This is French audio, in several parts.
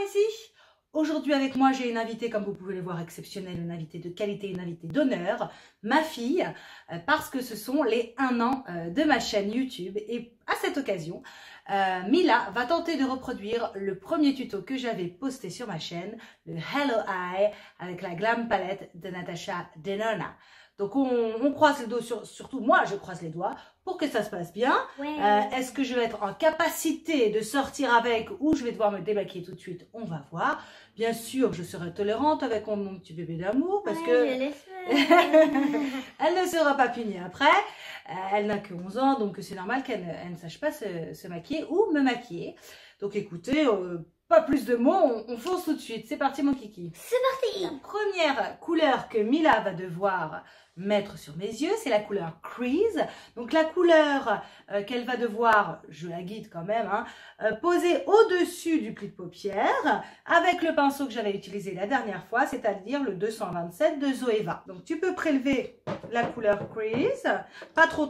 ici. Aujourd'hui avec moi, j'ai une invitée, comme vous pouvez le voir, exceptionnelle, une invitée de qualité, une invitée d'honneur, ma fille, parce que ce sont les 1 an de ma chaîne YouTube. Et à cette occasion, Mila va tenter de reproduire le premier tuto que j'avais posté sur ma chaîne, le Hello Eye, avec la Glam Palette de Natasha Denona. Donc on croise les doigts, surtout moi je croise les doigts pour que ça se passe bien. Ouais. Est-ce que je vais être en capacité de sortir avec ou je vais devoir me démaquiller tout de suite? On va voir. Bien sûr, je serai tolérante avec mon petit bébé d'amour parce que elle ne sera pas punie après. Elle n'a que 11 ans, donc c'est normal qu'elle ne sache pas se maquiller ou me maquiller. Donc écoutez, pas plus de mots, on fonce tout de suite. C'est parti mon kiki. C'est parti. La première couleur que Mila va devoir mettre sur mes yeux, c'est la couleur Crease. Donc la couleur qu'elle va devoir, je la guide quand même, poser au-dessus du pli de paupière avec le pinceau que j'avais utilisé la dernière fois, c'est-à-dire le 227 de Zoeva. Donc tu peux prélever la couleur Crease, pas trop.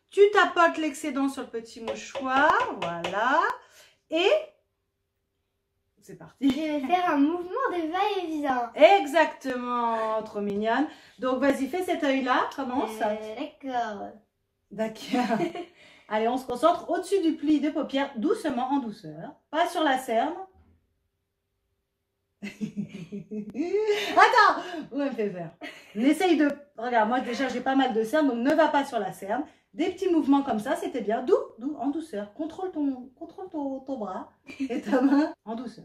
Tu tapotes l'excédent sur le petit mouchoir, voilà. Et c'est parti. Je vais faire un mouvement de va-et-vient. Exactement, trop mignonne. Donc vas-y, fais cet œil-là, commence. D'accord. D'accord. Allez, on se concentre au-dessus du pli de paupière, doucement, en douceur. Pas sur la cerne. Attends, vous me faites faire. On essaye de... Regarde, moi déjà j'ai pas mal de cernes, donc ne va pas sur la cerne. Des petits mouvements comme ça, c'était bien. Doux, en douceur. Contrôle ton bras et ta main. En douceur,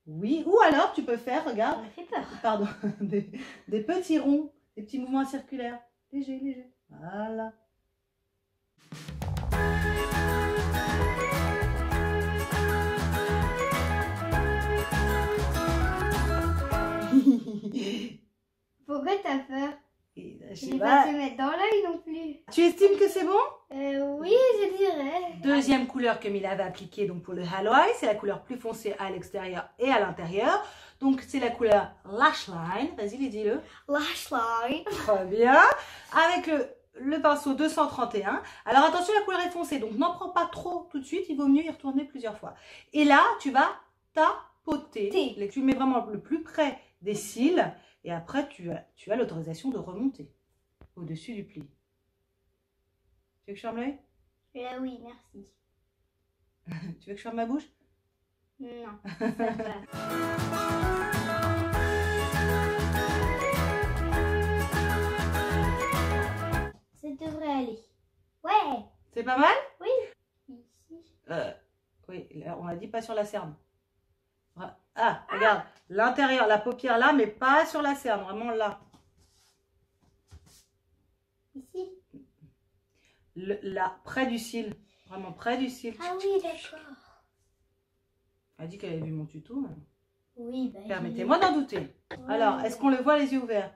Oui, ou alors tu peux faire, regarde. Ça me fait peur. Pardon, des petits ronds, des petits mouvements circulaires. Léger. Voilà. Pourquoi t'as peur? Je vais pas te mettre dans l'œil non plus. Tu estimes que c'est bon? Oui, je dirais. Deuxième couleur que Mila va appliquer donc pour le Hello Eye, c'est la couleur plus foncée à l'extérieur et à l'intérieur. Donc c'est la couleur Lash Line. Vas-y, dis-le. Lash Line. Très bien. Avec le pinceau 231. Alors attention, la couleur est foncée, donc n'en prends pas trop tout de suite. Il vaut mieux y retourner plusieurs fois. Et là, tu vas tapoter. Tu mets vraiment le plus près des cils. Et après, tu as l'autorisation de remonter au-dessus du pli. Tu veux que je ferme l'œil? Oui, merci. Tu veux que je ferme ma bouche? Non, ça va. Ça devrait aller. Ouais. C'est pas mal? Oui. Ici. Oui, là, on a dit pas sur la cerne. Ah, regarde, l'intérieur, la paupière là, mais pas sur la cerne, vraiment là. Ici? Là, près du cil, vraiment près du cil. Ah oui, d'accord. Elle a dit qu'elle avait vu mon tuto. Oui, bah, permettez-moi d'en douter. Ouais. Alors, est-ce qu'on le voit les yeux ouverts?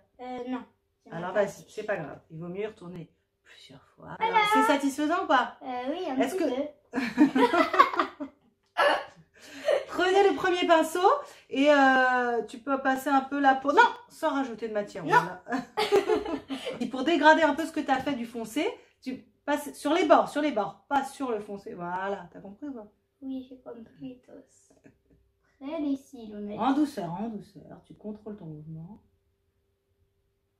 Non. Alors, vas-y, c'est pas grave. Il vaut mieux y retourner plusieurs fois. Alors, c'est satisfaisant ou pas? Oui, un petit peu. Prenez le premier pinceau et tu peux passer un peu la peau. Non, sans rajouter de matière. Voilà. Et pour dégrader un peu ce que tu as fait du foncé, tu passes sur les bords, pas sur le foncé. Voilà, t'as compris ou pas? Oui, j'ai compris tous. Près des cils, on a dit. En douceur, tu contrôles ton mouvement.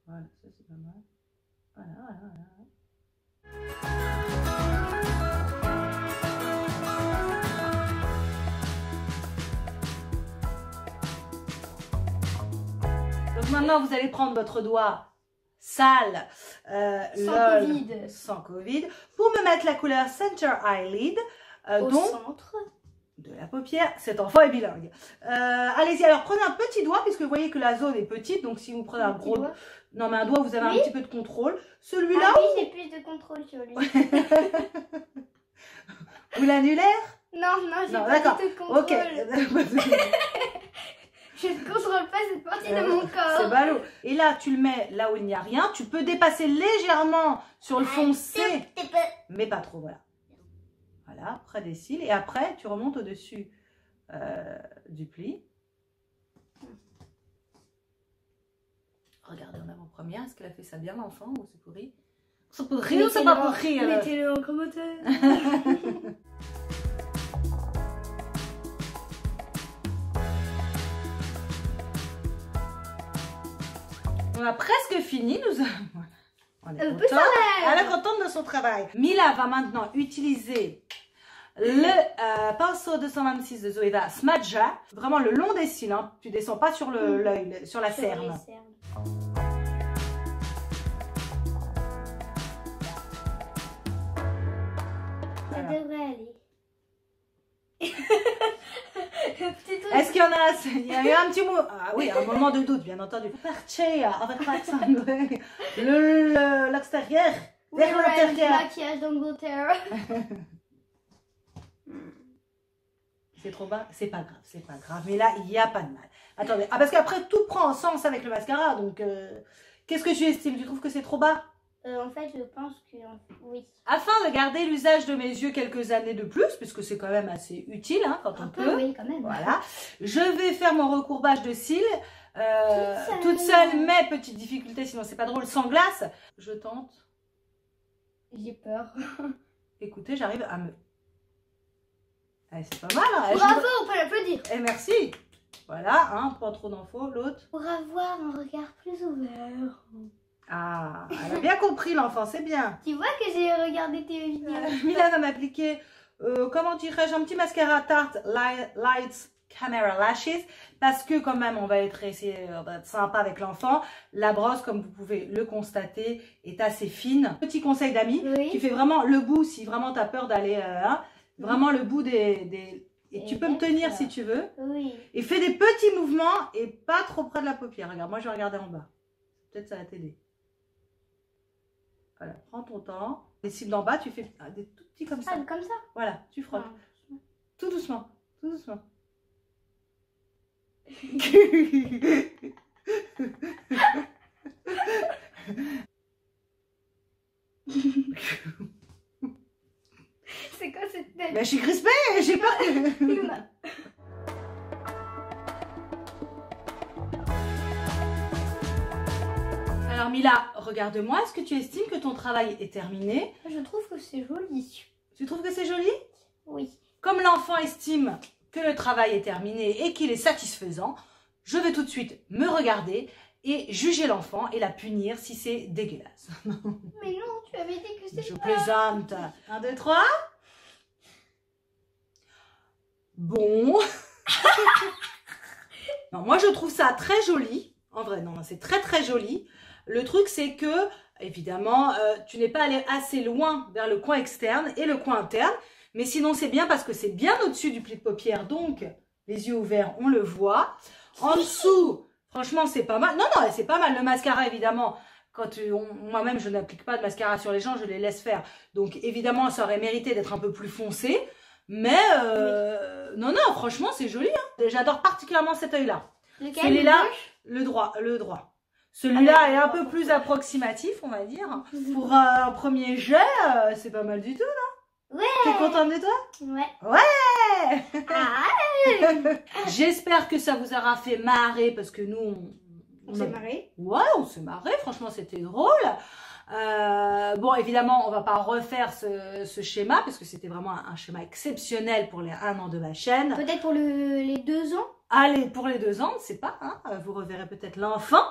Voilà, ça c'est pas mal. Voilà. Donc maintenant, vous allez prendre votre doigt sale, sans Covid, pour me mettre la couleur Center Eyelid, au centre de la paupière. Cet enfant est bilingue. Allez-y, alors prenez un petit doigt, puisque vous voyez que la zone est petite, donc si vous prenez un gros doigt, non mais un doigt, vous avez un petit peu de contrôle. Celui-là, oui, j'ai plus de contrôle sur lui. Ou l'annulaire? Non, j'ai pas du tout de contrôle. Ok. Je ne contrôle pas cette partie de mon corps. C'est ballot. Et là, tu le mets là où il n'y a rien. Tu peux dépasser légèrement sur le foncé, mais pas trop, voilà. Voilà, près des cils. Et après, tu remontes au-dessus du pli. Regardez en avant-première. Est-ce qu'elle a fait ça bien, l'enfant, ou c'est pourri? C'est pourri ou c'est pas pourri? Mettez-le en commentaire. On a presque fini. On est Un peu content. Elle est contente de son travail. Mila va maintenant utiliser le pinceau 226 de Zoeva Smadja. Vraiment le long des cils. Hein. Tu descends pas sur l'œil, sur la cerne. Ça devrait aller. Est-ce qu'il y en a? Il y a eu un petit mot. Ah oui, un moment de doute, bien entendu. Partir avec Alexandre. L'extérieur. Vers l'intérieur. Maquillage d'Angleterre. C'est trop bas? C'est pas grave, c'est pas grave. Mais là, il n'y a pas de mal. Attendez. Ah, parce qu'après, tout prend sens avec le mascara. Donc, qu'est-ce que tu estimes? Tu trouves que c'est trop bas? En fait, je pense que oui. Afin de garder l'usage de mes yeux quelques années de plus, puisque c'est quand même assez utile hein, quand on peut. Oui, quand même. Voilà. Je vais faire mon recourbage de cils. Toute seule, mais petite difficulté, sinon c'est pas drôle, sans glace. Je tente. J'ai peur. Écoutez, j'arrive à me... Allez, c'est pas mal. Hein. Bravo, on peut l'applaudir. Et merci. Voilà, hein, pas trop d'infos. L'autre. Pour avoir un regard plus ouvert. Ah, elle a bien compris l'enfant, c'est bien. Tu vois que j'ai regardé tes vidéos. Mila va m'appliquer, comment dirais-je, un petit mascara Tarte Lights Camera Lashes. Parce que quand même, on va être sympa avec l'enfant. La brosse, comme vous pouvez le constater, est assez fine. Petit conseil d'amis, Oui. tu fais vraiment le bout, si vraiment tu as peur d'aller... vraiment le bout des... Et tu peux me tenir si tu veux. Oui. Et fais des petits mouvements et pas trop près de la paupière. Regarde, moi je vais regarder en bas. Peut-être ça va t'aider. Voilà, prends ton temps. Les cils d'en bas, tu fais des tout petits comme ça. Ah, comme ça? Voilà, tu frottes. Ah. Tout doucement, tout doucement. C'est quoi cette tête? Mais je suis crispée, j'ai peur que... Alors Mila, regarde-moi, est-ce que tu estimes que ton travail est terminé? Je trouve que c'est joli. Tu trouves que c'est joli? Oui. Comme l'enfant estime que le travail est terminé et qu'il est satisfaisant, je vais tout de suite me regarder et juger l'enfant et la punir si c'est dégueulasse. Mais non, tu avais dit que c'était Je pas... plaisante. 1, 2, 3. Bon. Non, moi, je trouve ça très joli. En vrai, non, c'est très, très joli. Le truc, c'est que, évidemment, tu n'es pas allé assez loin vers le coin externe et le coin interne. Mais sinon, c'est bien parce que c'est bien au-dessus du pli de paupière. Donc, les yeux ouverts, on le voit. En dessous, franchement, c'est pas mal. Non, non, c'est pas mal. Le mascara, évidemment, quand moi-même, je n'applique pas de mascara sur les gens, je les laisse faire. Donc, évidemment, ça aurait mérité d'être un peu plus foncé. Mais, non, non, franchement, c'est joli. Hein. J'adore particulièrement cet œil-là. Celui-là, le droit. Celui-là est un peu plus approximatif, on va dire. Pour un premier jet, c'est pas mal du tout, non? Ouais. T'es contente de toi? Ouais. Ouais. Ah, J'espère que ça vous aura fait marrer parce que nous, on s'est marré. Ouais, on s'est marré. Franchement, c'était drôle. Bon, évidemment, on va pas refaire ce schéma parce que c'était vraiment un schéma exceptionnel pour les 1 an de ma chaîne. Peut-être pour les 2 ans. Allez, pour les 2 ans, on ne sait pas. Hein, vous reverrez peut-être l'enfant.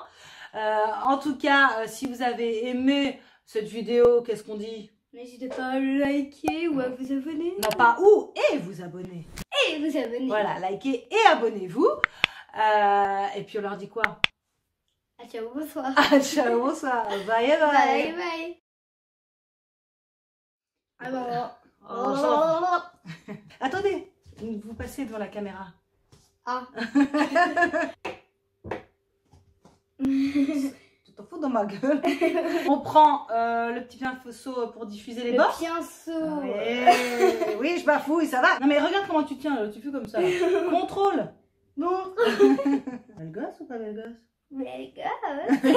En tout cas, si vous avez aimé cette vidéo, qu'est-ce qu'on dit? N'hésitez pas à liker ou à vous abonner. Non, pas ou, et vous abonner. Et vous abonner. Voilà, likez et abonnez-vous. Et puis on leur dit quoi? Ah, ciao, bonsoir. Ah, ciao, bonsoir. Bye bye. Bye bye. Alors. Oh, attendez, vous passez devant la caméra. Ah. Tu t'en fous dans ma gueule. On prend le petit pinceau pour diffuser les bords. Le pinceau. Oui, je bafouille, ça va. Non mais regarde comment tu tiens, tu fais comme ça. Contrôle. Bon. Belle gosse ou pas belle gosse? Belle gosse.